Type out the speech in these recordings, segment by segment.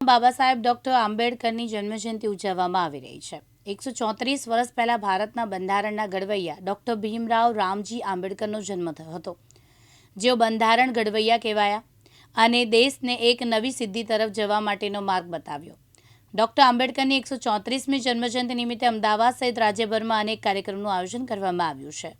Baba Saheb doctor આંબેડકરની જન્મજયંતિ ઉજવવામાં આવી રહી છે। 134 વર્ષ પહેલાં ભારતના બંધારણના ઘડવૈયા ડૉક્ટર ભીમરાવ રામજી આંબેડકરનો જન્મ થયો હતો, જેઓ બંધારણ ઘડવૈયા કહેવાયા અને દેશને એક નવી સિદ્ધિ તરફ જવા માટેનો માર્ગ બતાવ્યો। ડૉક્ટર આંબેડકરની 134મી જન્મજયંતિ નિમિત્તે અમદાવાદ સહિત રાજ્યભરમાં અનેક કાર્યક્રમનું આયોજન કરવામાં આવ્યું છે।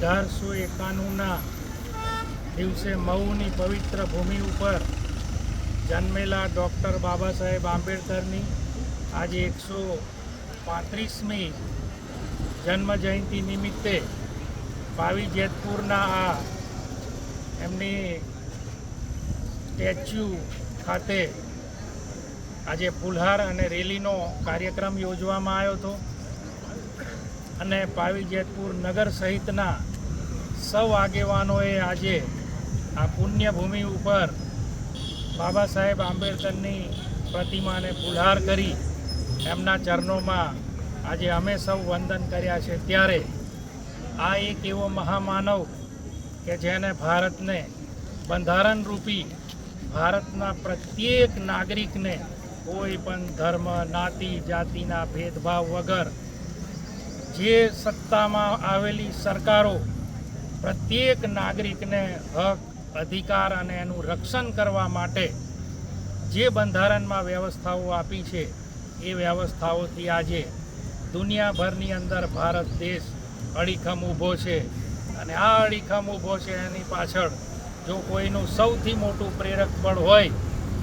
1891ના દિવસે મહુની પવિત્ર ભૂમિ ઉપર જન્મેલા ડૉક્ટર બાબા સાહેબ આંબેડકરની આજે 135મી જન્મજયંતિ નિમિત્તે પાવી જેતપુરના આ એમની સ્ટેચ્યુ ખાતે આજે ફુલહાર અને રેલીનો કાર્યક્રમ યોજવામાં આવ્યો હતો અને પાવી જેતપુર નગર સહિતના સૌ આગેવાનોએ આજે આ પુણ્યભૂમિ ઉપર બાબા સાહેબ આંબેડકરની પ્રતિમાને ફુલહાર કરી એમના ચરણોમાં આજે અમે સૌ વંદન કર્યા છે। ત્યારે આ એક એવો મહામાનવ કે જેને ભારતને બંધારણ રૂપી ભારતના પ્રત્યેક નાગરિકને કોઈ પણ ધર્મ જ્ઞાતિ જાતિના ભેદભાવ વગર જે સત્તામાં આવેલી સરકારો પ્રત્યેક નાગરિકને હક અધિકાર અને એનું રક્ષણ કરવા માટે જે બંધારણમાં વ્યવસ્થાઓ આપી છે એ વ્યવસ્થાઓથી આજે દુનિયાભરની અંદર ભારત દેશ અડીખમ ઊભો છે અને આ અડીખમ ઊભો છે એની પાછળ જો કોઈનું સૌથી મોટું પ્રેરક બળ હોય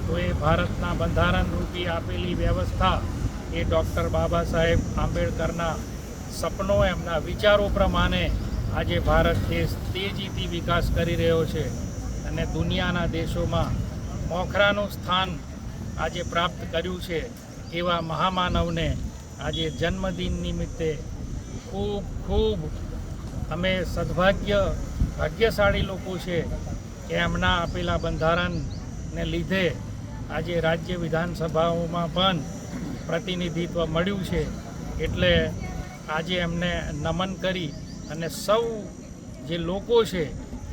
તો એ ભારતના બંધારણ રૂપી આપેલી વ્યવસ્થા એ ડૉક્ટર બાબા સાહેબ આંબેડકરના સપનો એમના વિચારો પ્રમાણે આજે ભારત દેશ તેજીથી વિકાસ કરી રહ્યો છે અને દુનિયાના દેશોમાં મોખરાનું સ્થાન આજે પ્રાપ્ત કર્યું છે। એવા મહામાનવને આજે જન્મદિન નિમિત્તે ખૂબ ખૂબ અમે ભાગ્યશાળી લોકો છે કે એમના આપેલા બંધારણને લીધે આજે રાજ્ય વિધાનસભાઓમાં પણ પ્રતિનિધિત્વ મળ્યું છે। એટલે આજે એમને નમન કરી અને સૌ જે લોકો છે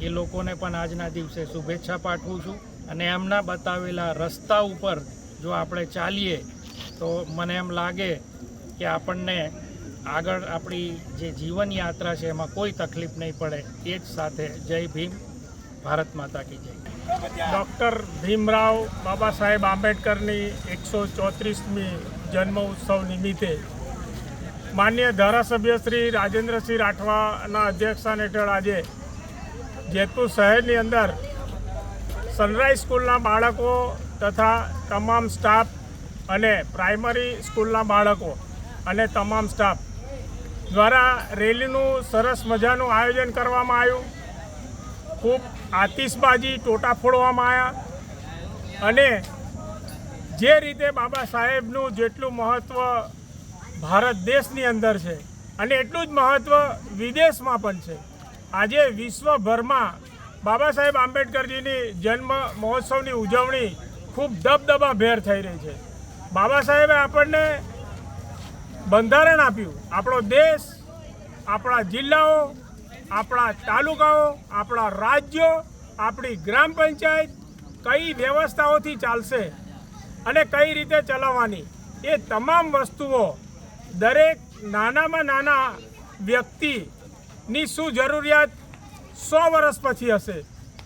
એ લોકોને પણ આજના દિવસે શુભેચ્છા પાઠવું છું અને એમના બતાવેલા રસ્તા ઉપર જો આપણે ચાલીએ તો મને એમ લાગે કે આપણને આગળ આપણી જે જીવન યાત્રા છે એમાં કોઈ તકલીફ નહીં પડે। એ જ સાથે જય ભીમ, ભારત માતા કી જય। ડૉક્ટર ભીમરાવ બાબા સાહેબ આંબેડકરની 134મી જન્મ ઉત્સવ નિમિત્તે માન્ય ધારાસભ્ય શ્રી રાજેન્દ્રસિંહ રાઠવાના અધ્યક્ષસ્થાન હેઠળ આજે જેતપુર શહેરની અંદર સનરાઈઝ સ્કૂલના બાળકો તથા તમામ સ્ટાફ અને પ્રાઇમરી સ્કૂલના બાળકો અને તમામ સ્ટાફ દ્વારા રેલીનું સરસ મજાનું આયોજન કરવામાં આવ્યું। ખૂબ આતિશબાજી ટોટા ફોડવામાં આવ્યા અને જે રીતે બાબા સાહેબનું જેટલું મહત્ત્વ ભારત દેશની અંદર છે અને એટલું જ મહત્ત્વ વિદેશમાં પણ છે। આજે વિશ્વભરમાં બાબા સાહેબ આંબેડકરજીની જન્મ મહોત્સવની ઉજવણી ખૂબ દબદબાભેર થઈ રહી છે। બાબા સાહેબે આપણને બંધારણ આપ્યું, આપણો દેશ, આપણા જિલ્લાઓ, આપણા તાલુકાઓ, આપણા રાજ્યો, આપણી ગ્રામ પંચાયત કઈ વ્યવસ્થાઓથી ચાલશે અને કઈ રીતે ચલાવવાની એ તમામ વસ્તુઓ દરેક નાનામાં નાના વ્યક્તિની શું જરૂરિયાત 100 વર્ષ પછી હશે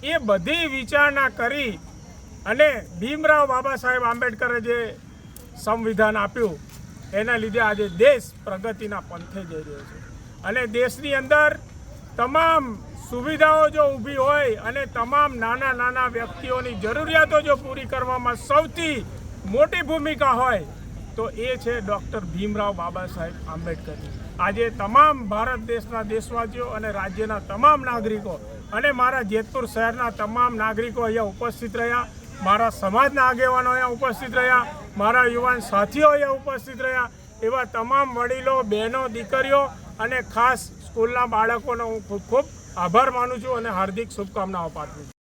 એ બધી વિચારણા કરી અને ભીમરાવ બાબા સાહેબ આંબેડકરે જે સંવિધાન આપ્યું એના લીધે આજે દેશ પ્રગતિના પંથે જઈ રહ્યો છે અને દેશની અંદર તમામ સુવિધાઓ જો ઊભી હોય અને તમામ નાના નાના વ્યક્તિઓની જરૂરિયાતો જો પૂરી કરવામાં સૌથી મોટી ભૂમિકા હોય તો એ છે ડૉક્ટર ભીમરાવ બાબા સાહેબ આંબેડકરની। આજે તમામ ભારત દેશના દેશવાસીઓ અને રાજ્યના તમામ નાગરિકો અને મારા જેતપુર શહેરના તમામ નાગરિકો અહીંયા ઉપસ્થિત રહ્યા, મારા સમાજના આગેવાનો અહીંયા ઉપસ્થિત રહ્યા, મારા યુવાન સાથીઓ અહીંયા ઉપસ્થિત રહ્યા, એવા તમામ વડીલો, બહેનો, દીકરીઓ અને ખાસ સ્કૂલના બાળકોનો હું ખૂબ ખૂબ આભાર માનું છું અને હાર્દિક શુભકામનાઓ પાઠવું છું।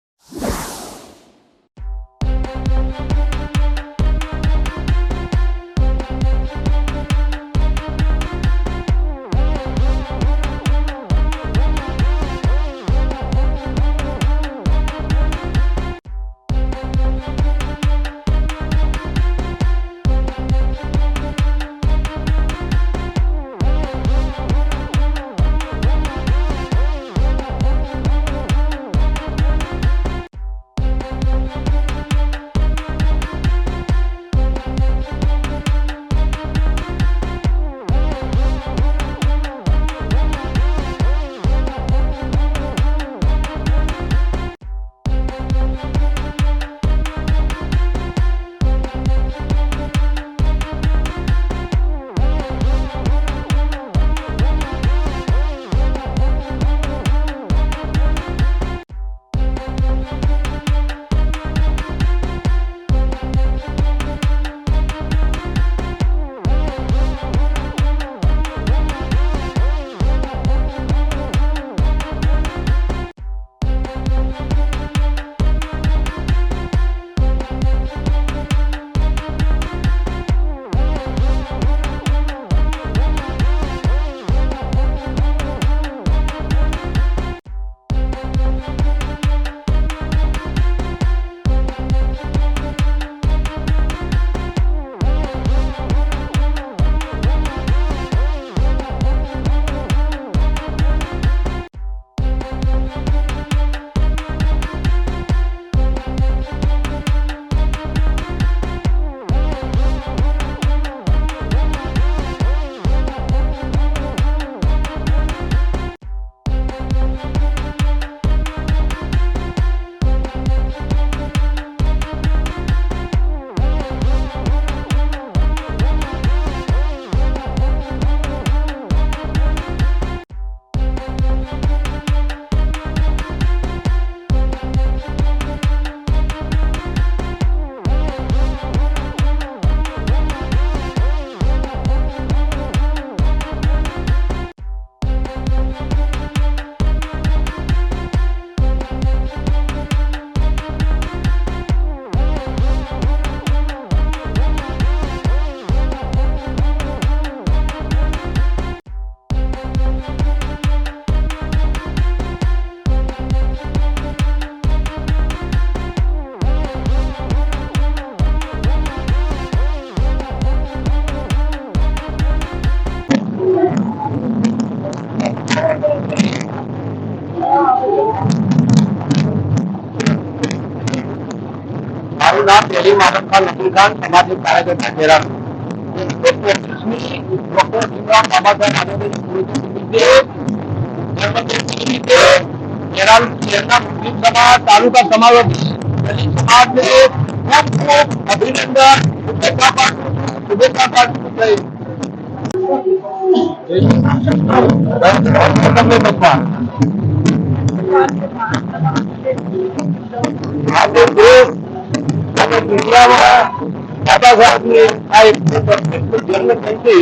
મારું નામ તેરી માધવ ખાન નકુલ ખાન, સામાજિક કાર્યકર્તા ખેરા. 125મી ડોક્ટર ભીમરાવ બાબા સાહેબ આંબેડકરની સ્મૃતિ નિમિત્તે જન્મજયંતિ નિમિત્તે ખેરાલુ શહેરના મુસ્લિમ સમાજ, તાલુકા સમાજ, દલિત સમાજને ખૂબ ખૂબ અભિનંદન, શુભેચ્છા પાઠવું છું. તમને બચવા આજે દેશ અને દુનિયામાં બાબા સાહેબની આ 125મી જન્મજયંતિ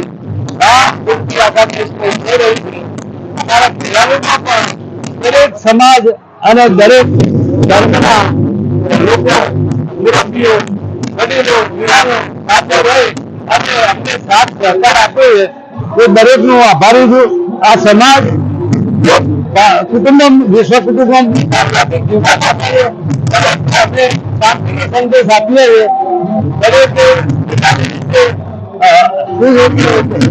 પૂરતી આખા દેશમાં થઈ રહી છે. અમારા ખેરાલુમાં પણ દરેક સમાજ અને દરેક ધર્મના લોકો, મુરબ્બીઓ, વડીલો, યુવાનો સાથે રહી અને અમને સાથ સહકાર આપે એ દરેકનો આભારી છું. આ સમાજ કુટુંબમ વિશ્વ કુટુંબમ સંદેશ આપીએ દરેક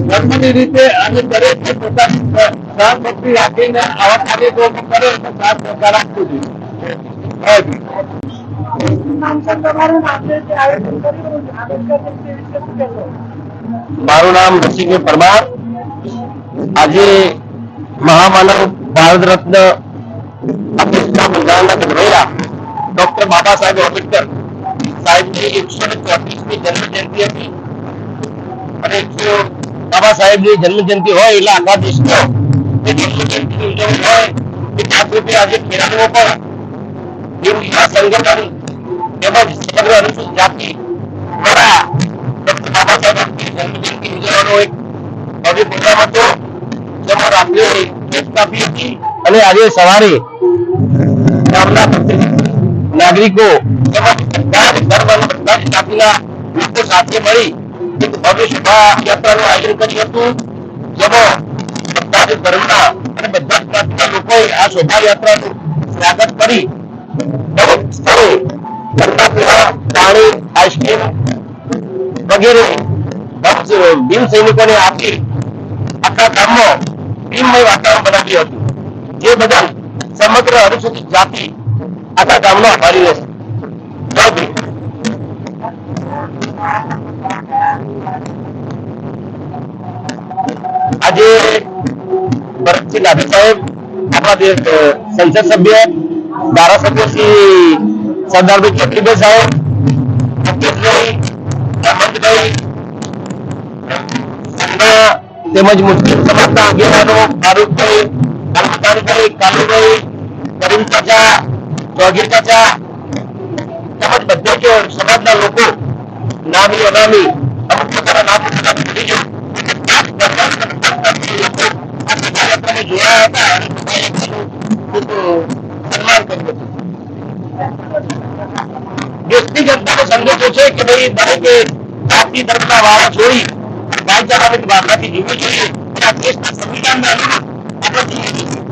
ધર્મની રીતે અને દરેક પોતાની સહનશક્તિ રાખીને આવા કાર્યક્રમો કરે તો સાથ સહકાર આપવું જોઈએ. મારું નામ રસિકભાઈ પરમાર. આજે મહામાનવ ભારત રત્ન બંધારણના ઘડવૈયા ડોક્ટર બાબા સાહેબ આંબેડકર સાહેબની 134મી જન્મજયંતિ હતી અને બાબા સાહેબની જન્મજયંતિ હોય એટલે આખા દેશમાં જન્મજયંતિની ઉજવણી હોય એ ભાગરૂપે આજે ખેરાલુમાં પણ સંગઠન તેમજ સમગ્ર અનુસૂચિત જાતિ દ્વારા ડોક્ટર બાબા સાહેબની જન્મજયંતિ ઉજવવાનો એક ભવ્ય પ્રોગ્રામ હતો, જેમાં રાત્રે કેક કાપી હતી અને આજે સવારે ગામના નાગરિકો તેમજ બધા જ ધર્મ અને બધા જ જાતિના લોકો સાથે મળી એક ભવ્ય શોભાયાત્રાનું આયોજન કર્યું હતું, જેમાં બધા જ ધર્મના અને બધા જ જાતિના લોકોએ આ શોભાયાત્રાનું સ્વાગત કરી દરેક સ્થળે ઘરના પીણા, પાણી, આઈસ્ક્રીમ વગેરે ભીમ સૈનિકોને આપી આખા ગામમાં ભીમમય વાતાવરણ બનાવ્યું હતું, જે બદલ સમગ્ર અનુસૂચિત જાતિ આખા ગામનો આભારી રહેશે. જય ભીમ. આજે ભરતસિંહ ડાભી સાહેબ, આપણા સંસદ સભ્ય, ધારાસભ્ય શ્રી સરદારભાઈ ચૌધરીભાઈ સાહેબ, મુકેશભાઈ, હેમંતભાઈ તેમજ મુસ્લિમ સમાજના આગેવાનો ફારૂકભાઈ, અલમદારભાઈ, કાલુભાઈ, કરીમ ચાચા, ચોગીર ચાચા તેમજ બધા જ સમાજના લોકો નામી અનામી અમુક પ્રકારના નામ ભૂલી ગયું જોડાયા હતા અને ખૂબ સન્માન કર્યું હતું. દેશની જનતાનો સંદેશો છે કે ભાઈ દરેકે જાતિ ધર્મના વાળા છોડી ભાઈચારાની ભાવનાથી જીવવું જોઈએ અને આ દેશના સંવિધાનના અનુરૂપ આપણે જીવવું જોઈએ.